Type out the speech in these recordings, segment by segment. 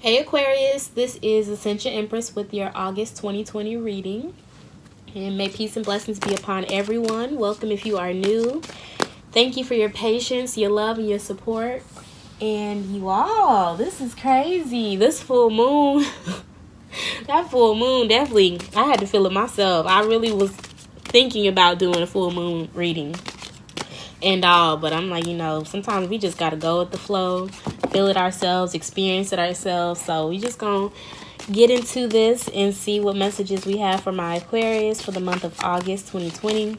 Hey Aquarius, this is Ascension Empress with your August 2020 reading. And may peace and blessings be upon everyone. Welcome if you are new. Thank you for your patience, your love, and your support. And you all, this is crazy. This full moon, that full moon, definitely, I had to feel it myself. I really was thinking about doing a full moon reading and all, but I'm like, sometimes we just got to go with the flow, feel it ourselves, experience it ourselves. So we just gonna get into this and see what messages we have for my Aquarius for the month of August 2020.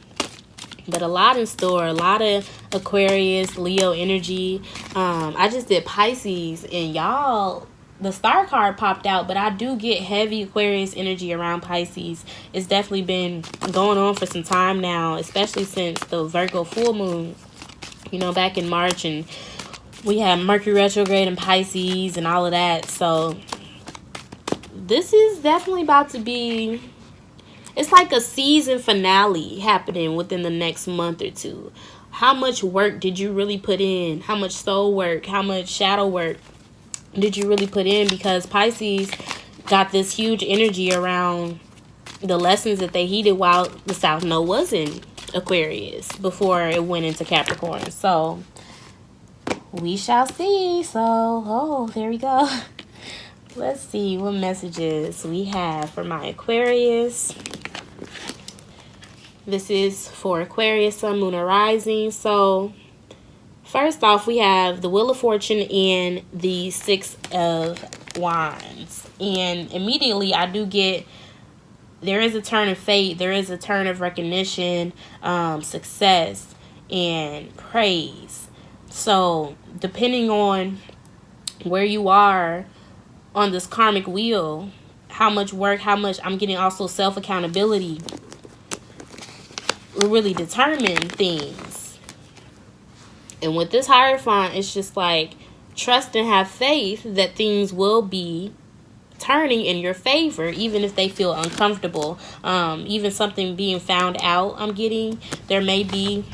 But a lot in store, a lot of Aquarius, Leo energy. I just did Pisces, and y'all, the star card popped out, but I do get heavy Aquarius energy around Pisces. It's definitely been going on for some time now, especially since the Virgo full moon, back in March, and we had Mercury retrograde in Pisces and all of that. So this is definitely about to be, it's like a season finale happening within the next month or two. How much work did you really put in? How much soul work? How much shadow work did you really put in? Because Pisces got this huge energy around the lessons that they heeded while the South Node was in Aquarius before it went into Capricorn. So we shall see. So, there we go. Let's see what messages we have for my Aquarius. This is for Aquarius, Sun, Moon, or Rising. So, first off, we have the Wheel of Fortune and the Six of Wands. And immediately, I do get, there is a turn of fate. There is a turn of recognition, success, and praise. So, depending on where you are on this karmic wheel, how much work, how much I'm getting, also self-accountability will really determine things. And with this Hierophant, it's just like trust and have faith that things will be turning in your favor, even if they feel uncomfortable. Even something being found out, I'm getting, there may be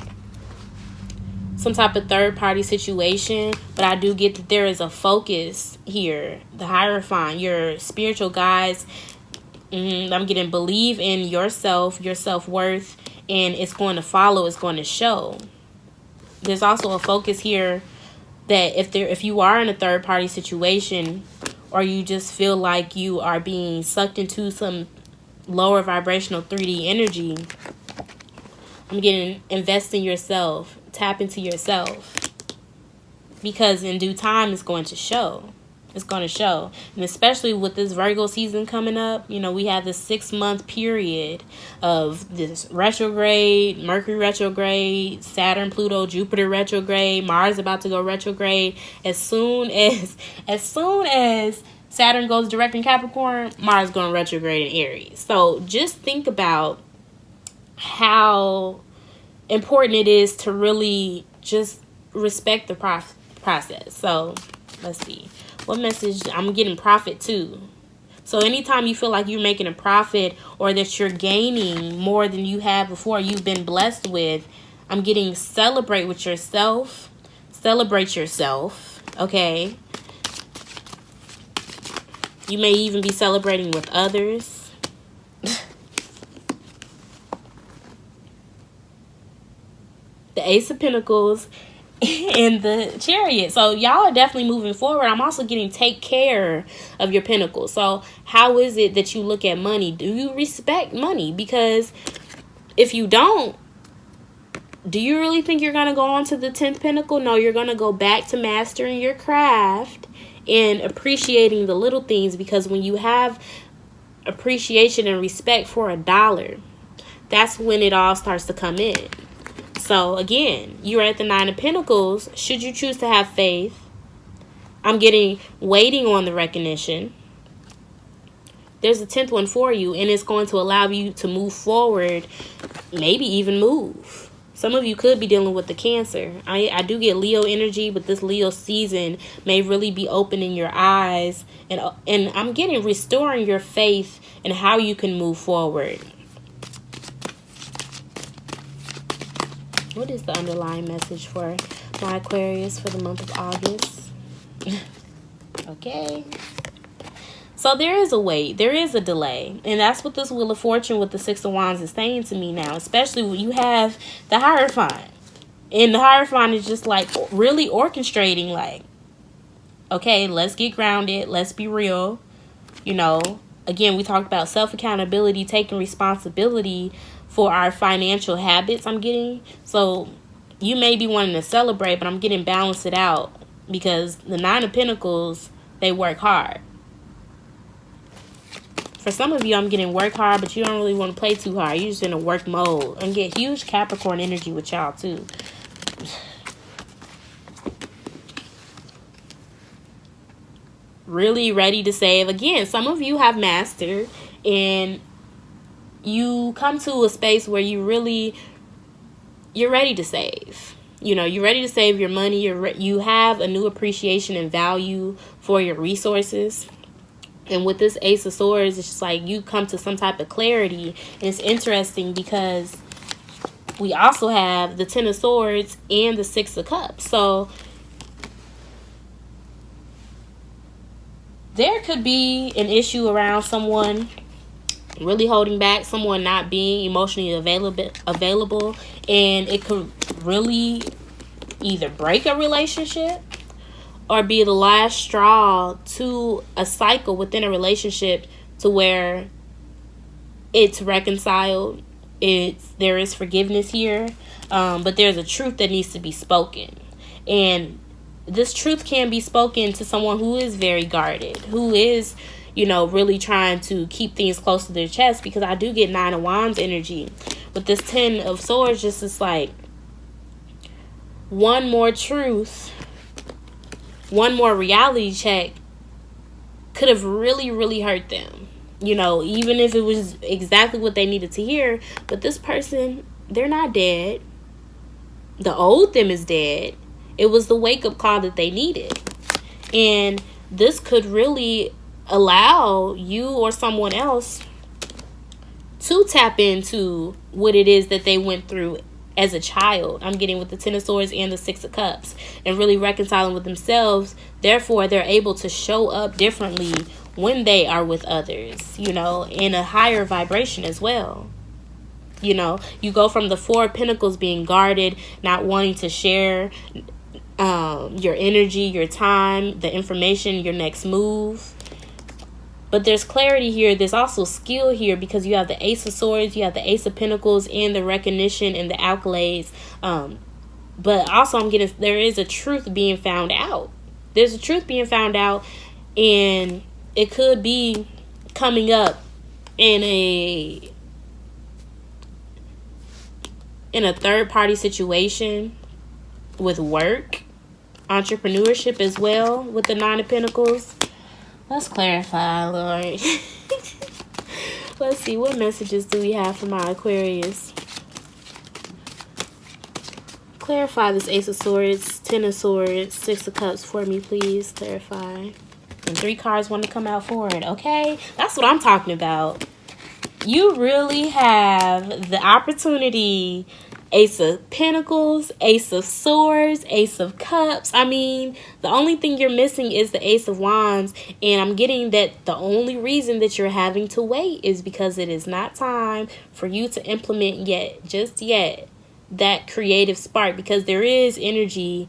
some type of third-party situation, but I do get that there is a focus here. The Hierophant, your spiritual guides, I'm getting believe in yourself, your self-worth, and it's going to follow, it's going to show. There's also a focus here that if you are in a third-party situation, or you just feel like you are being sucked into some lower vibrational 3D energy, I'm getting invest in yourself. Tap into yourself, because in due time it's going to show. It's going to show. And especially with this Virgo season coming up, we have this 6-month period of this retrograde, Mercury retrograde, Saturn, Pluto, Jupiter retrograde, Mars about to go retrograde. As soon as Saturn goes direct in Capricorn, Mars going retrograde in Aries. So just think about how important it is to really just respect the process. So let's see what message I'm getting. Profit too. So anytime you feel like you're making a profit, or that you're gaining more than you have before, you've been blessed with, I'm getting celebrate with yourself. Celebrate yourself. Okay, you may even be celebrating with others. The Ace of Pentacles and the Chariot. So y'all are definitely moving forward. I'm also getting take care of your pentacles. So how is it that you look at money? Do you respect money? Because if you don't, do you really think you're going to go on to the 10th pentacle? No, you're going to go back to mastering your craft and appreciating the little things. Because when you have appreciation and respect for a dollar, that's when it all starts to come in. So, again, you're at the 9 of Pentacles. Should you choose to have faith, I'm getting waiting on the recognition. There's a 10th one for you, and it's going to allow you to move forward, maybe even move. Some of you could be dealing with the Cancer. I do get Leo energy, but this Leo season may really be opening your eyes. And I'm getting restoring your faith in how you can move forward. What is the underlying message for my Aquarius for the month of August? Okay. So there is a wait, there is a delay, and that's what this Wheel of Fortune with the Six of Wands is saying to me now, especially when you have the Hierophant. And the Hierophant is just like really orchestrating, like, okay, let's get grounded, let's be real. You know, again, we talked about self-accountability, taking responsibility for our financial habits I'm getting. So you may be wanting to celebrate, but I'm getting balance it out because the Nine of Pentacles, they work hard. For some of you, I'm getting work hard, but you don't really want to play too hard. You're just in a work mode. And get huge Capricorn energy with y'all, too. Really ready to save. Again, some of you have mastered, and you come to a space where you're ready to save. You know, you're ready to save your money. You have a new appreciation and value for your resources. And with this Ace of Swords, it's just like you come to some type of clarity. And it's interesting because we also have the Ten of Swords and the Six of Cups. So there could be an issue around someone really holding back, someone not being emotionally available, and it could really either break a relationship or be the last straw to a cycle within a relationship to where it's reconciled. There is forgiveness here, but there's a truth that needs to be spoken. And this truth can be spoken to someone who is very guarded, who is, you know, really trying to keep things close to their chest, because I do get Nine of Wands energy. With this Ten of Swords, just is like one more truth, one more reality check could have really, really hurt them. You know, even if it was exactly what they needed to hear. But this person, they're not dead. The old them is dead. It was the wake-up call that they needed. And this could really allow you or someone else to tap into what it is that they went through as a child. I'm getting with the Ten of Swords and the Six of Cups, and really reconciling with themselves. Therefore, they're able to show up differently when they are with others, you know, in a higher vibration as well. You know, you go from the Four of Pentacles being guarded, not wanting to share your energy, your time, the information, your next move. But there's clarity here. There's also skill here, because you have the Ace of Swords, you have the Ace of Pentacles, and the recognition and the accolades. But also I'm getting, there is a truth being found out. There's a truth being found out, and it could be coming up in a third party situation with work, entrepreneurship as well with the Nine of Pentacles. Let's clarify, Lord. Let's see, what messages do we have for my Aquarius? Clarify this Ace of Swords, Ten of Swords, Six of Cups for me, please. Clarify. And 3 cards want to come out forward, okay? That's what I'm talking about. You really have the opportunity. Ace of Pentacles, Ace of Swords, Ace of Cups. I mean, the only thing you're missing is the Ace of Wands. And I'm getting that the only reason that you're having to wait is because it is not time for you to implement just yet, that creative spark. Because there is energy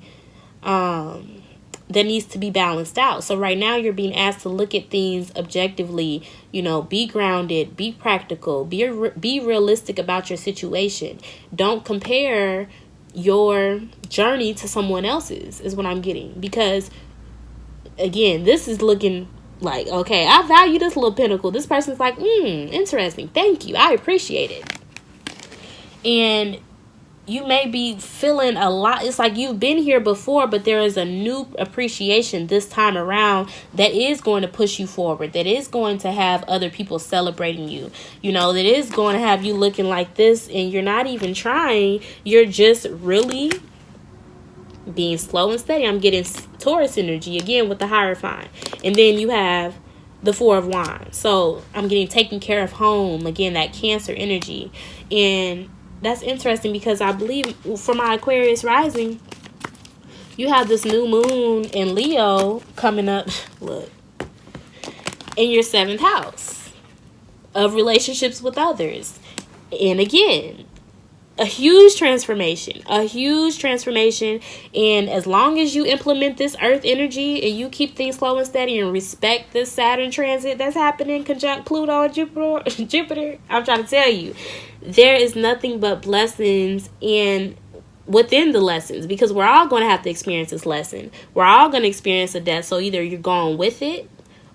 that needs to be balanced out. So right now you're being asked to look at things objectively, you know, be grounded, be practical, be realistic about your situation. Don't compare your journey to someone else's, is what I'm getting. Because again, this is looking like, okay, I value this little pentacle. This person's like, interesting. Thank you. I appreciate it. And you may be feeling a lot. It's like you've been here before, but there is a new appreciation this time around that is going to push you forward, that is going to have other people celebrating you, you know, that is going to have you looking like this, and you're not even trying. You're just really being slow and steady. I'm getting Taurus energy again with the Hierophant. And then you have the Four of Wands. So I'm getting taken care of home. Again, that Cancer energy. And that's interesting because I believe for my Aquarius rising, you have this new moon in Leo coming up. Look. in your 7th house of relationships with others. And again, a huge transformation. And as long as you implement this earth energy and you keep things slow and steady and respect this Saturn transit that's happening conjunct Pluto and Jupiter, I'm trying to tell you, there is nothing but blessings within the lessons, because we're all going to have to experience this lesson. We're all going to experience a death. So either you're going with it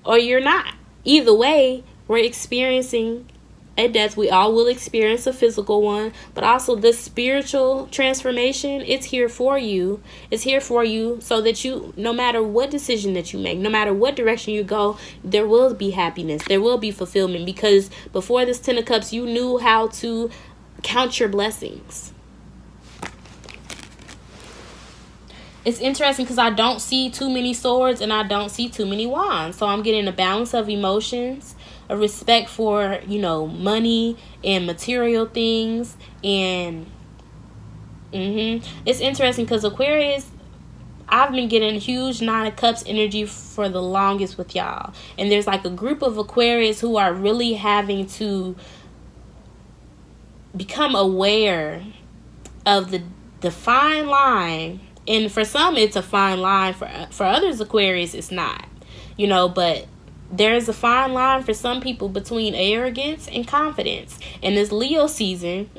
or you're not. Either way, we're experiencing a death. We all will experience a physical one, but also this spiritual transformation, it's here for you. It's here for you so that you, no matter what decision that you make, no matter what direction you go, there will be happiness. There will be fulfillment, because before this 10 of Cups, you knew how to count your blessings. It's interesting because I don't see too many swords and I don't see too many wands. So I'm getting a balance of emotions, a respect for, money and material things. And it's interesting because Aquarius, I've been getting huge 9 of Cups energy for the longest with y'all. And there's like a group of Aquarius who are really having to become aware of the fine line. And for some, it's a fine line. For others, Aquarius, it's not. But there's a fine line for some people between arrogance and confidence. And this Leo season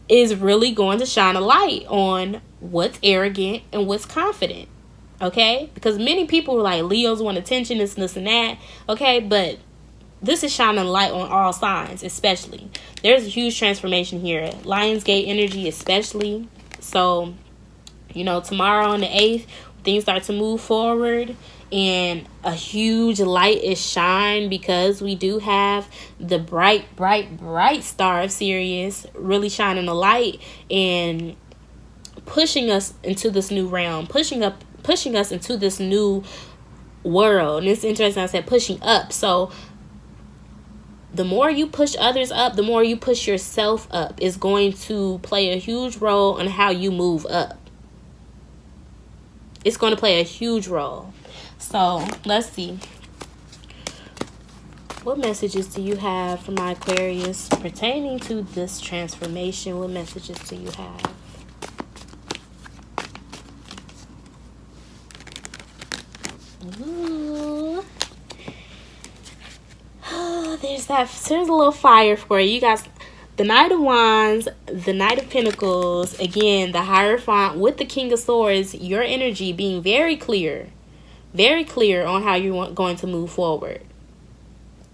is really going to shine a light on what's arrogant and what's confident. Okay? Because many people are like, Leos want attention, this and that. Okay? But this is shining a light on all signs, especially. There's a huge transformation here. Lionsgate energy, especially. So, tomorrow on the 8th, things start to move forward and a huge light is shined, because we do have the bright star of Sirius really shining a light and pushing us into this new realm, pushing us into this new world. And it's interesting, I said pushing up. So the more you push others up, the more you push yourself up is going to play a huge role on how you move up. It's going to play a huge role. So let's see. What messages do you have for my Aquarius pertaining to this transformation? What messages do you have? Ooh. Oh, there's a little fire for you. You guys, the Knight of Wands, the Knight of Pentacles, again, the Hierophant with the King of Swords, your energy being very clear on how you're going to move forward.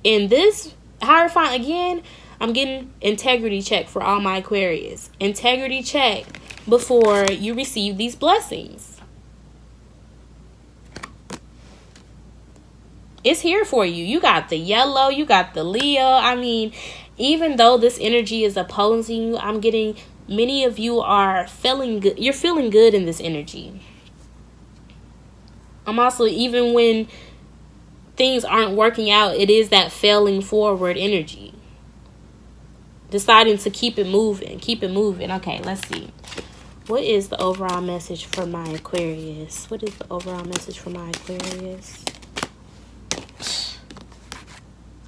In this Hierophant, again, I'm getting integrity check for all my Aquarius. Integrity check before you receive these blessings. It's here for you. You got the yellow, you got the Leo. I mean, even though this energy is opposing you, I'm getting many of you are feeling good. You're feeling good in this energy. I'm also, even when things aren't working out, it is that failing forward energy. Deciding to keep it moving. Okay, let's see. What is the overall message for my Aquarius?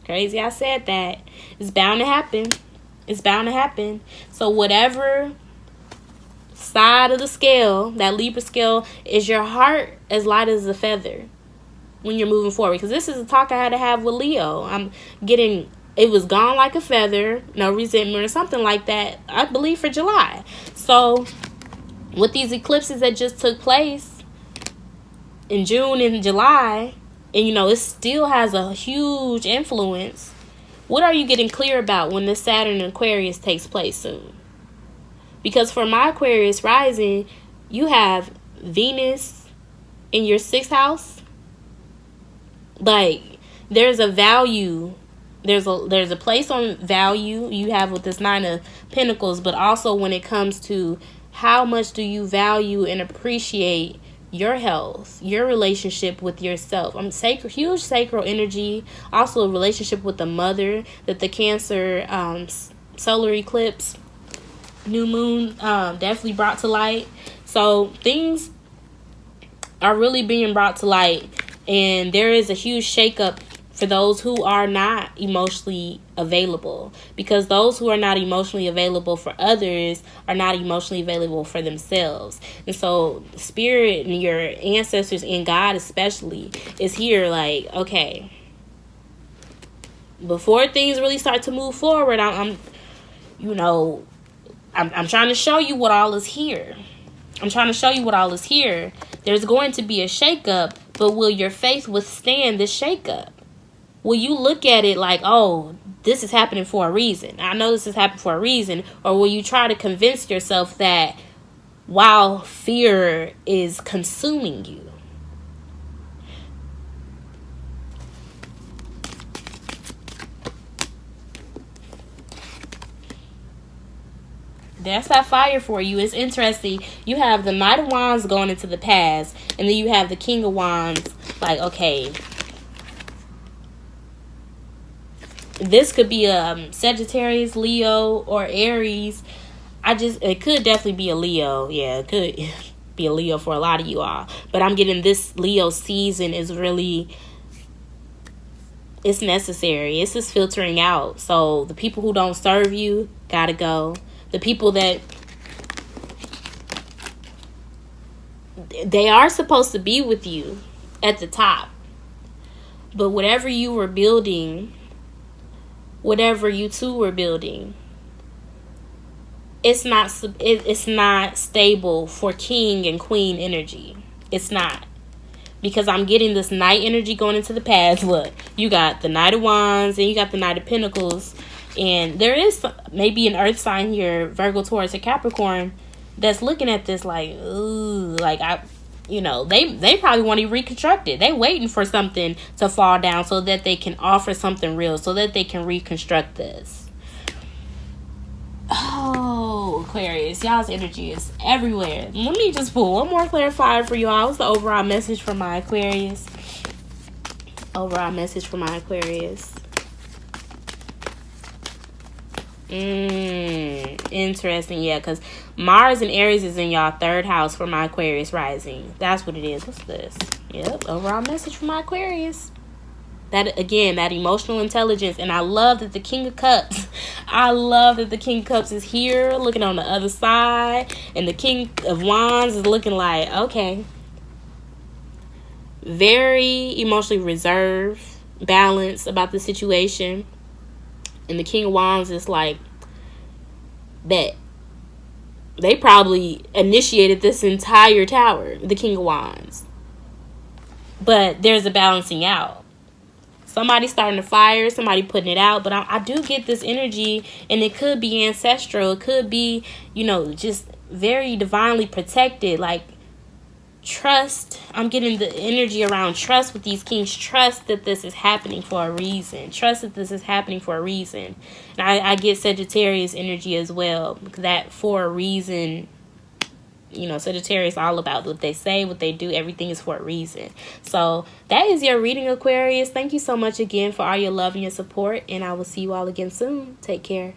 Crazy I said that. It's bound to happen. So whatever side of the scale, that Libra scale, is your heart as light as a feather when you're moving forward? Because this is a talk I had to have with Leo. I'm getting, it was gone like a feather, no resentment or something like that, I believe, for July. So with these eclipses that just took place in June and July, and it still has a huge influence, what are you getting clear about when this Saturn and Aquarius takes place soon? Because for my Aquarius rising, you have Venus in your 6th house. Like, there's a value. There's a place on value you have with this 9 of Pentacles, but also when it comes to how much do you value and appreciate your health, your relationship with yourself. Huge sacral energy. Also a relationship with the mother that the Cancer solar eclipse, new moon definitely brought to light. So things are really being brought to light, and there is a huge shakeup for those who are not emotionally available, because those who are not emotionally available for others are not emotionally available for themselves. And so spirit and your ancestors and God especially is here like, okay, before things really start to move forward, I'm trying to show you what all is here. I'm trying to show you what all is here. There's going to be a shakeup, but will your faith withstand this shakeup? Will you look at it like, oh, this is happening for a reason? I know this is happening for a reason. Or will you try to convince yourself that while fear is consuming you, that's that fire for you. It's interesting. You have the Knight of Wands going into the past, and then you have the King of Wands. Like, okay, this could be a Sagittarius, Leo, or Aries. It could definitely be a Leo. Yeah, it could be a Leo for a lot of you all. But I'm getting this Leo season is really, it's necessary. It's just filtering out. So the people who don't serve you gotta go. The people that they are supposed to be with you at the top. But whatever you were building, whatever you two were building, it's not stable for king and queen energy. It's not. Because I'm getting this Knight energy going into the past. Look, you got the Knight of Wands and you got the Knight of Pentacles. And there is maybe an earth sign here, Virgo, Taurus, or Capricorn, that's looking at this like, ooh, like they probably want to reconstruct it. They waiting for something to fall down so that they can offer something real, so that they can reconstruct this. Oh, Aquarius, y'all's energy is everywhere. Let me just pull one more clarifier for you all. What's the overall message for my Aquarius? Overall message for my Aquarius. Interesting. Yeah, because Mars and Aries is in y'all third house for my Aquarius rising. That's what it is. What's this? Yep, overall message for my Aquarius. That, again, that emotional intelligence. And I love that the King of Cups, is here looking on the other side. And the King of Wands is looking like, okay, very emotionally reserved, balanced about the situation. And the King of Wands is like, that they probably initiated this entire tower, the King of Wands. But there's a balancing out. Somebody starting a fire, somebody putting it out. But I do get this energy, and it could be ancestral. It could be, just very divinely protected. Like, trust. I'm getting the energy around trust with these kings. Trust that this is happening for a reason. Trust that this is happening for a reason. And I get Sagittarius energy as well. That for a reason. Sagittarius all about what they say, what they do. Everything is for a reason. So that is your reading, Aquarius. Thank you so much again for all your love and your support. And I will see you all again soon. Take care.